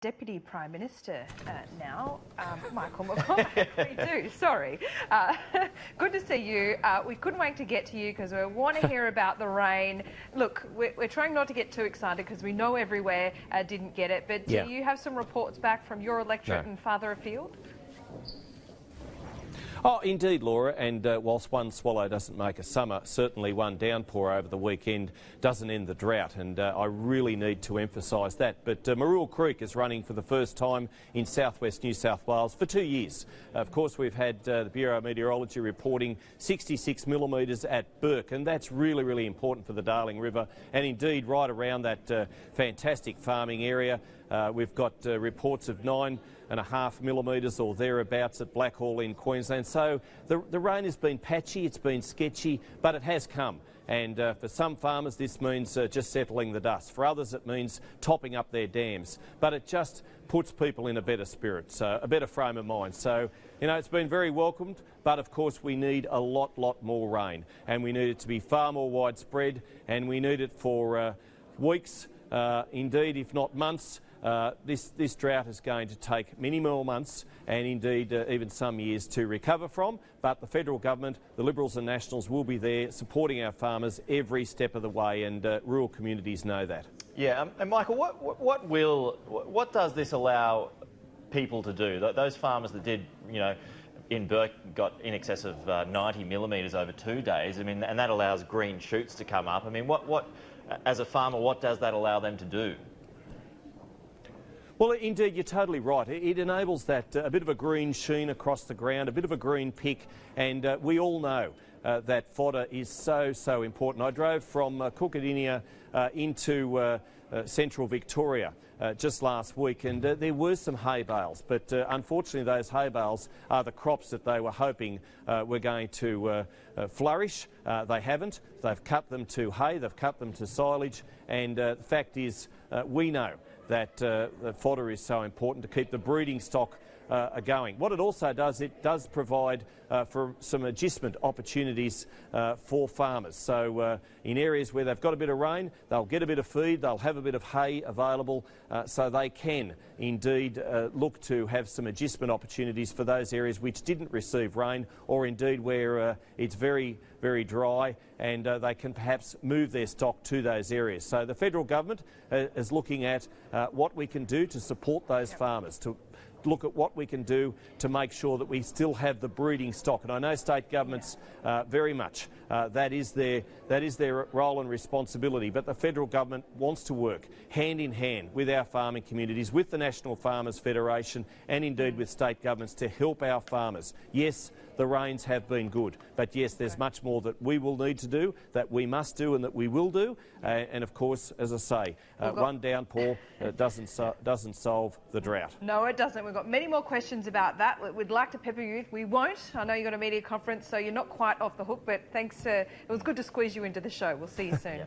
Deputy Prime Minister now, Michael McCormack. We do, sorry. Good to see you. We couldn't wait to get to you because we want to hear about the rain. Look, we're trying not to get too excited because we know everywhere didn't get it, but do you have some reports back from your electorate and farther afield? Oh, indeed, Laura, and whilst one swallow doesn't make a summer, certainly one downpour over the weekend doesn't end the drought, and I really need to emphasise that. But Marul Creek is running for the first time in southwest New South Wales for 2 years. Of course, we've had the Bureau of Meteorology reporting 66 millimetres at Burke, and that's really, really important for the Darling River, and indeed right around that fantastic farming area. We've got reports of 9.5 millimetres or thereabouts at Blackhall in Queensland. So the rain has been patchy, it's been sketchy, but it has come. And for some farmers this means just settling the dust. For others it means topping up their dams. But it just puts people in a better spirit, so a better frame of mind. So, you know, it's been very welcomed, but of course we need a lot more rain. And we need it to be far more widespread, and we need it for weeks, indeed, if not months. This drought is going to take many more months and indeed even some years to recover from, but the federal government, the Liberals and Nationals will be there supporting our farmers every step of the way, and rural communities know that. Yeah, and Michael, what does this allow people to do? Those farmers that did, you know, in Burke got in excess of 90 millimetres over 2 days. I mean, and that allows green shoots to come up. I mean, what as a farmer, what does that allow them to do? Well, indeed, you're totally right. It enables that a bit of a green sheen across the ground, a bit of a green pick, and we all know that fodder is so important. I drove from Cookadinia into central Victoria just last week, and there were some hay bales, but unfortunately those hay bales are the crops that they were hoping were going to flourish. They haven't. They've cut them to hay, they've cut them to silage, and the fact is we know that fodder is so important to keep the breeding stock going. What it also does, it does provide for some adjustment opportunities for farmers. So in areas where they've got a bit of rain, they'll get a bit of feed, they'll have a bit of hay available, so they can indeed look to have some adjustment opportunities for those areas which didn't receive rain, or indeed where it's very dry, and they can perhaps move their stock to those areas. So the federal government is looking at what we can do to support those farmers, to look at what we can do to make sure that we still have the breeding stock. And I know state governments very much that is their role and responsibility, but the federal government wants to work hand in hand with our farming communities, with the National Farmers Federation, and indeed with state governments to help our farmers. Yes, the rains have been good, but yes, there's much more that we will need to do, that we must do, and that we will do. And of course, as I say, one downpour doesn't solve the drought. No, it doesn't. We've got many more questions about that. We'd like to pepper you. We won't. I know you've got a media conference, so you're not quite off the hook, but thanks. It was good to squeeze you into the show. We'll see you soon.